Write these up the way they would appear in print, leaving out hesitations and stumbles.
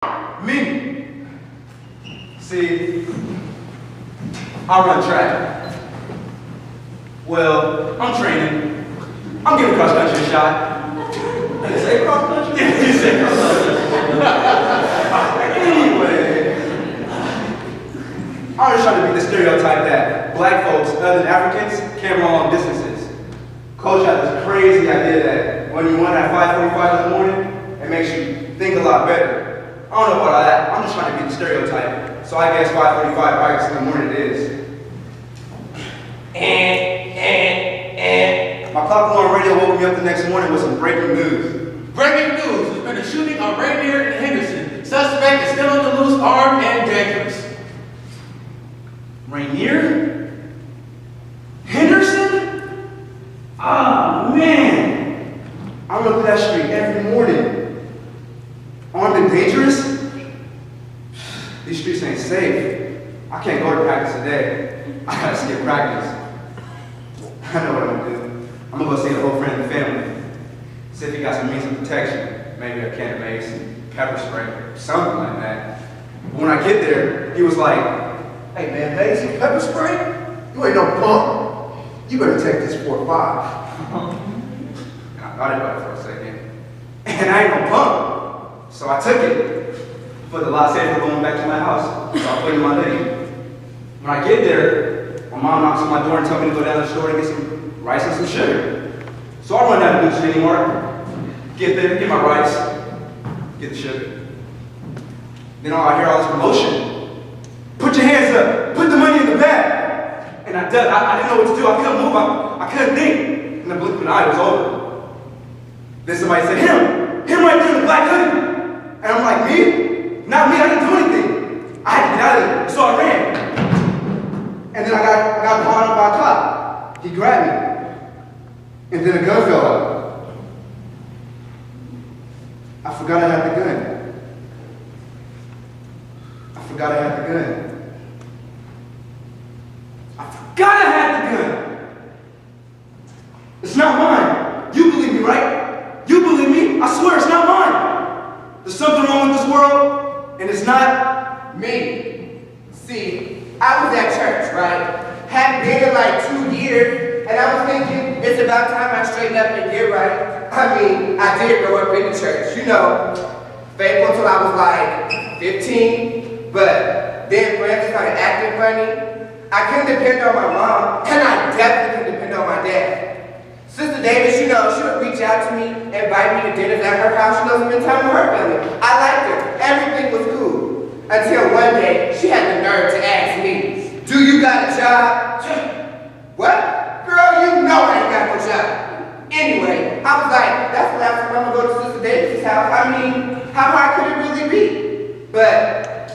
Me. See, I run track. Well, I'm training. I'm giving cross country a shot. Did you say cross country? Yeah, you said cross country. Anyway, I was trying to beat the stereotype that black folks, other than Africans, can't run long distances. Coach had this crazy idea that when you run at 5:45 in the morning, it makes you think a lot better. I don't know about that. I'm just trying to beat the stereotype. So I guess 5:45 practice in the morning it is. My clock alarm radio woke me up the next morning with some breaking news. Breaking news, there's been a shooting on Rainier and Henderson. Suspect is still on the loose, armed and dangerous. Rainier? Henderson? Ah, man. I run through that street every morning. Armed and dangerous? These streets ain't safe. I can't go to practice today. I gotta skip practice. I know what I'm gonna do. I'm gonna go see the whole friend and family. See if he got some means of protection. Maybe a can of mace and pepper spray, something like that. But when I get there, he was like, "Hey man, mace and pepper spray? You ain't no punk. You better take this 4-5. And I thought about it for a second. And I ain't no punk. So I took it. Put the lot safer going back to my house. So I put it in my hoodie. When I get there, my mom knocks on my door and tells me to go down to the store to get some rice and some sugar. So I run down to the City Mart, get there, get my rice, get the sugar. Then I hear all this commotion. Put your hands up, put the money in the bag. And I didn't know what to do. I couldn't move, I couldn't think. And the blink of an eye was over. Then somebody said, him right there in the black hoodie. And I'm like, me? Not me, I didn't do anything. I had to get out of there, so I ran. And then I got caught up by a cop. He grabbed me. And then a gun fell out. I forgot I had the gun. I forgot I had the gun. I forgot I had the gun. It's not mine. You believe me, right? You believe me? I swear it's not mine. There's something wrong with this world, and it's not me. See, I was at church, right? Hadn't been in like 2 years, and I was thinking, it's about time I straighten up and get right. I mean, I did grow up in the church, you know, faithful until I was like 15, but then friends started acting funny. I couldn't depend on my mom, and I definitely couldn't depend on my dad. Sister Davis, you know, she would reach out to me, invite me to dinners at her house, spend time with her family. I liked her. Everything was cool. Until one day, she had the nerve to ask me, "Do you got a job?" What? Girl, you know I ain't got no job. Anyway, I was like, that's the last time I'm gonna go to Sister Davis' house. I mean, how hard could it really be? But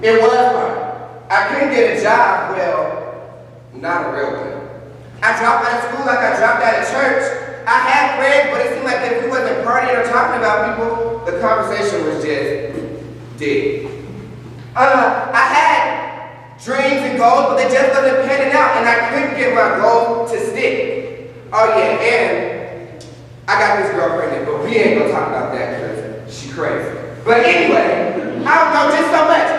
it was hard. I couldn't get a job, well, not a real one. I dropped out of school like I dropped out of church. I had friends, but it seemed like if we wasn't partying or talking about people, the conversation was just dead. I had dreams and goals, but they just wasn't panning out, and I couldn't get my goals to stick. Oh yeah, and I got this girl pregnant, but we ain't gonna talk about that because she crazy. But anyway, I don't know, just so much,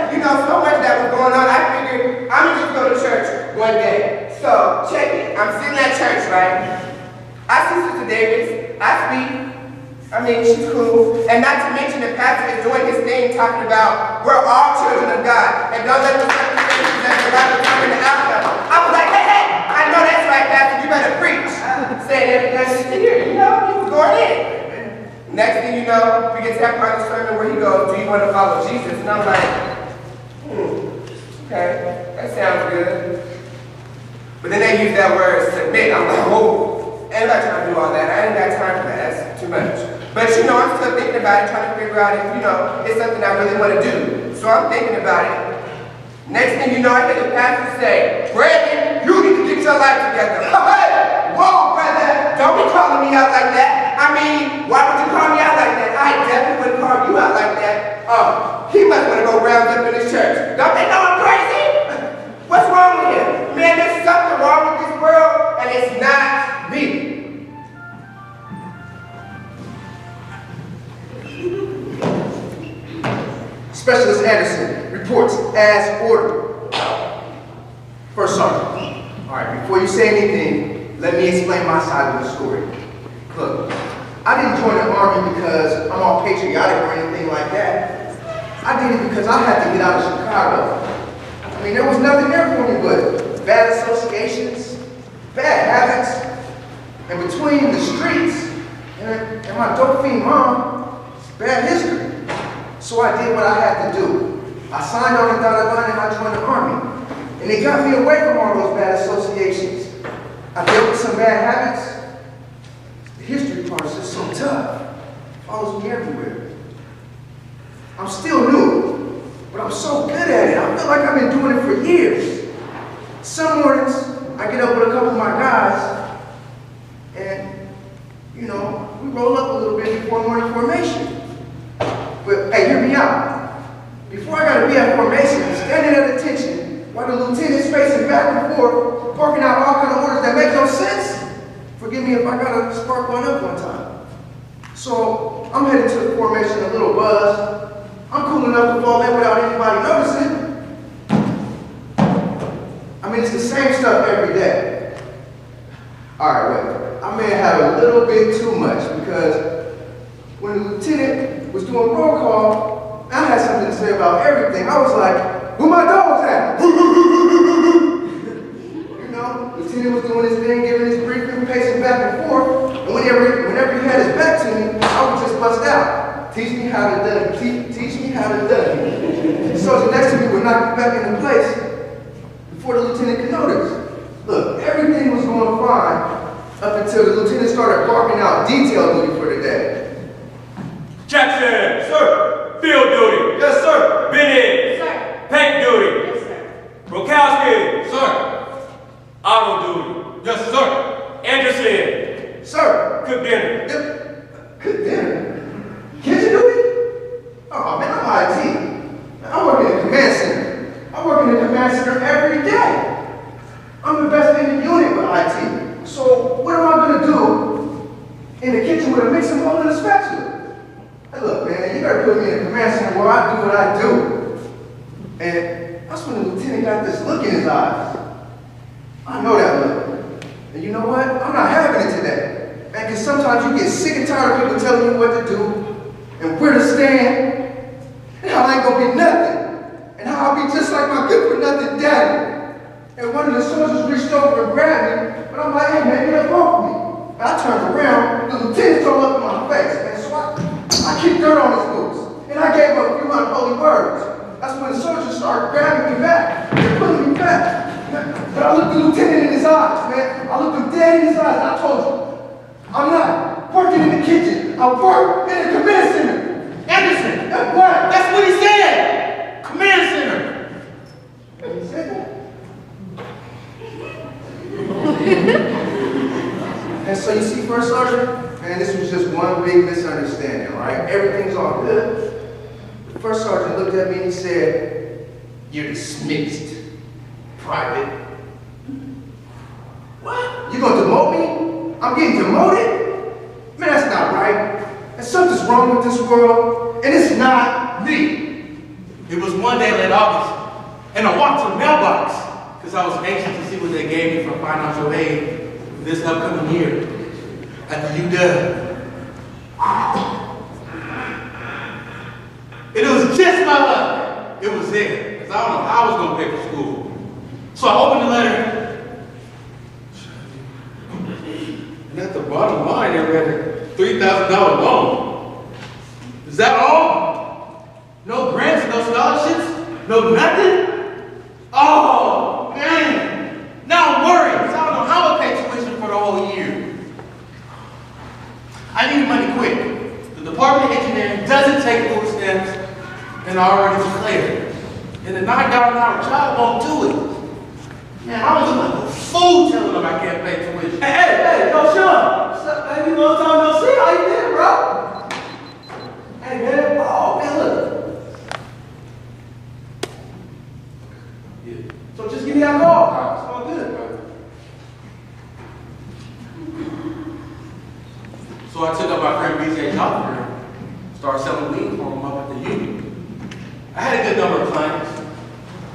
so much that was going on, I figured I'm gonna just go to church one day. So, check it. I'm sitting at church, right? I see Sister Davis. I speak. I mean, she's cool. And not to mention the pastor is doing his thing talking about we're all children of God. And don't let the circumstances that the Bible determine the outcome. I was like, hey, I know that's right, Pastor. You better preach. Saying everything I need to hear. He was going in. Next thing you know, we get to that part of the sermon where he goes, do you want to follow Jesus? And I'm like, okay, that sounds good. But then they use that word submit. I'm like, whoa. Ain't got time to do all that. I ain't got time for that. That's too much. But I'm still thinking about it, trying to figure out if, it's something I really want to do. So I'm thinking about it. Next thing you know, I hear the pastor say, Brandon, you need to get your life together. Hey, whoa, brother. Don't be calling me out like that. I mean, why would you call me out like that? I definitely wouldn't call you out like that. Oh, he must want to go round up in his church. Don't they know I'm crazy? What's wrong with him? Man, there's something wrong with this world, and it's not me. Specialist Anderson reports as ordered. First Sergeant. All right, before you say anything, let me explain my side of the story. Look, I didn't join the Army because I'm all patriotic or anything like that. I did it because I had to get out of Chicago. I mean, there was nothing there for me but bad associations, bad habits, and between the streets and my dope fiend mom, bad history. So I did what I had to do. I signed on the dotted line and I joined the Army. And it got me away from all those bad associations. I dealt with some bad habits. The history part is just so tough. It follows me everywhere. I'm still new, but I'm so good at it. I feel like I've been doing it for years. Some mornings, I get up with a couple of my guys, and, you know, we roll up a little bit before morning formation. But, hey, hear me out. Before I gotta be at formation, standing at attention, while the lieutenant's pacing back and forth, barking out all kind of orders that make no sense. Forgive me if I gotta spark one up one time. So, I'm headed to the formation a little buzz. I'm cool enough to fall in without anybody noticing. I mean, it's the same stuff every day. All right, wait. I may have had a little bit too much because when the lieutenant was doing roll call, I had something to say about everything. I was like, where my dogs at? You know, the lieutenant was doing his thing, giving his briefing, pacing back and forth. And whenever he had his back to me, I would just bust out. Teach me how to do it. Teach me how to do it. The soldier next to me would knock me back into place before the lieutenant could notice. Look, everything was going fine up until the lieutenant started barking out detail duty for the day. Jackson! Sir! Field duty! Yes, sir. Bennett! Sir. Paint duty! Yes, sir. Brokowski! Sir. Auto duty! Yes, sir. Anderson! Sir. Cook dinner! Good dinner. Kitchen duty? Oh man, I'm IT. I work in the command center. I work in the command center every day. I'm the best in the unit with IT. So what am I gonna do in the kitchen with a mixing bowl and a spatula? Hey, look, man, you better put me in the command center where I do what I do. And that's when the lieutenant got this look in his eyes. I know that look. And you know what? I'm not having it today. Man, because sometimes you get sick and tired of people telling you what to do and where to stand, and how I ain't gonna be nothing, and how I'll be just like my good-for-nothing daddy. And one of the soldiers reached over and grabbed me, but I'm like, hey man, get up off me. And I turned around, the lieutenant threw up in my face, man, so I kicked dirt on his boots, and I gave him a few unholy words. That's when the soldiers started grabbing me back, and pulling me back. But I looked the lieutenant in his eyes, man. I looked him dead in his eyes, and I told you, I'm not working in the kitchen. I work in the command center. Anderson. What? That's what he said. Command center. He said that? And so you see, First Sergeant, man, this was just one big misunderstanding, all right? Everything's all good. The First Sergeant looked at me and he said, "You're dismissed, Private." What? You gonna demote me? I'm getting demoted? Man, that's not right. And something's wrong with this world, and it's not me. It was one day late August, and I walked to the mailbox because I was anxious to see what they gave me for financial aid for this upcoming year at the UW. And it was just my luck. It was there, because I don't know how I was going to pay for school. So I opened the letter, and at the bottom line, I read a $3,000 loan. Is that all? No grants, no scholarships, no nothing? Oh, man. Now I'm worried, because I don't know how I'll pay tuition for the whole year. I need money quick. The Department of Engineering doesn't take food stamps, and I already declared. And the $9 an hour job won't do it. Man, I was like a fool telling them I can't pay tuition. Hey, yo, Sean. What's up, baby? Long time no see. How you been, bro? Hey, man. Oh, man, look. Yeah. So just give me that call. It's all good, bro. So I took up my friend BJ's offer and started selling weed for him up at the union. I had a good number of clients.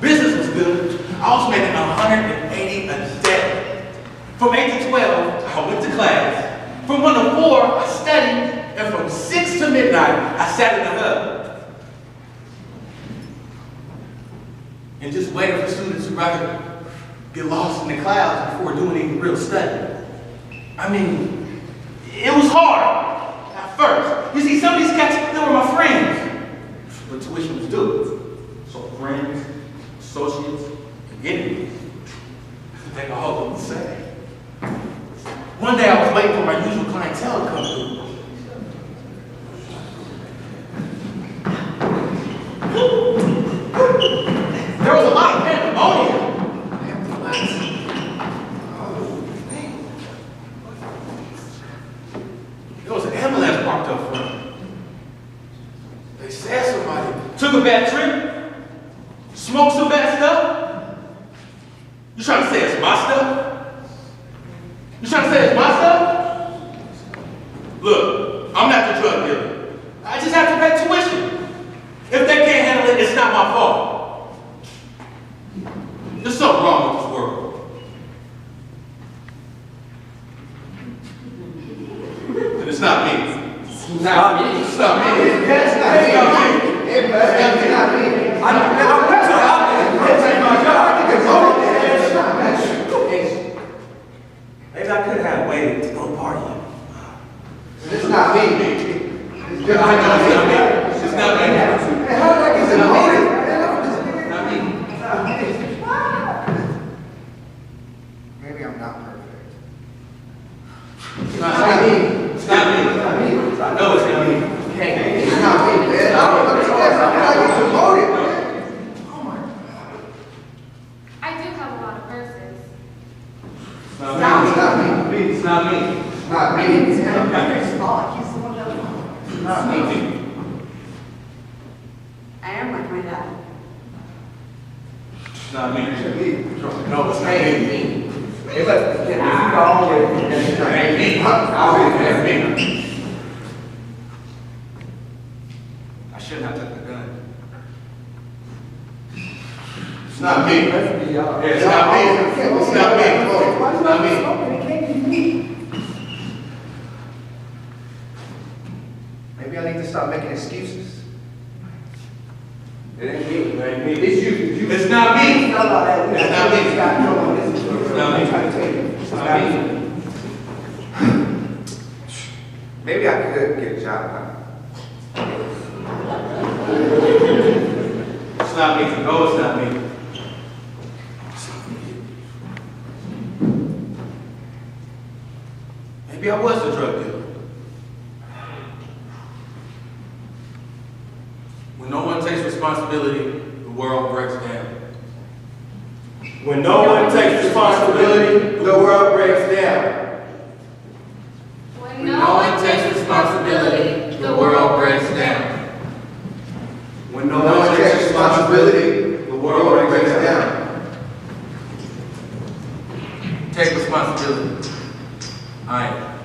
Business was good. I was making $180 a day. From 8 to 12, I went to class. From 1 to 4, I studied. And from 6 to midnight, I sat in the hub. And just waited for students who rather get lost in the clouds before doing any real study. I mean, it was hard at first. You see, some of these cats, they were my friends. But tuition was due. So friends, associates, and enemies, they can all look the same. One day I was waiting for my usual clientele to come through. There was a lot of pandemonium. There was an ambulance parked up front. They said somebody took a bad trip, smoked some bad stuff. You trying to say it's my stuff? You trying to say it's my stuff? Look, I'm not the drug dealer. I just have to pay tuition. If they can't handle it, it's not my fault. There's something wrong with this world. And it's not me. It's not me. It's not me. That's not me. It's not me. I went to the office. That's my job. Maybe I could have waited to go partying. It's not me. It's not me. It's not me. How did I get to know it? Not me. Maybe I'm not perfect. It's It's not not me. me. It's not me. It's not me. I know it's not me. It's not me, man. How did I get demoted, man? Oh my God. I do have a lot of verses. It's not It's not me. It's not me. It's not me. It's not me. I am like my dad. It's not me. It's me. No, it's not me. It must be wrong with it. It's not me. I shouldn't have took the gun. It's not me. It's Yeah, it's not me. It's not me. It's not me. Maybe I need to stop making excuses. It ain't me. It ain't me. It's you. It's not me. It's not about that. It's not me. It's not me. It's not me. I'm trying to tell you. It's not me. Maybe I could get a job. It's not me. No, it's not me. Maybe I was a drug dealer. When no one takes responsibility, the world breaks down. When no one takes responsibility, The world breaks down. When no one takes responsibility, the world breaks down. When No one takes responsibility. the world breaks down. down. Take responsibility. I am.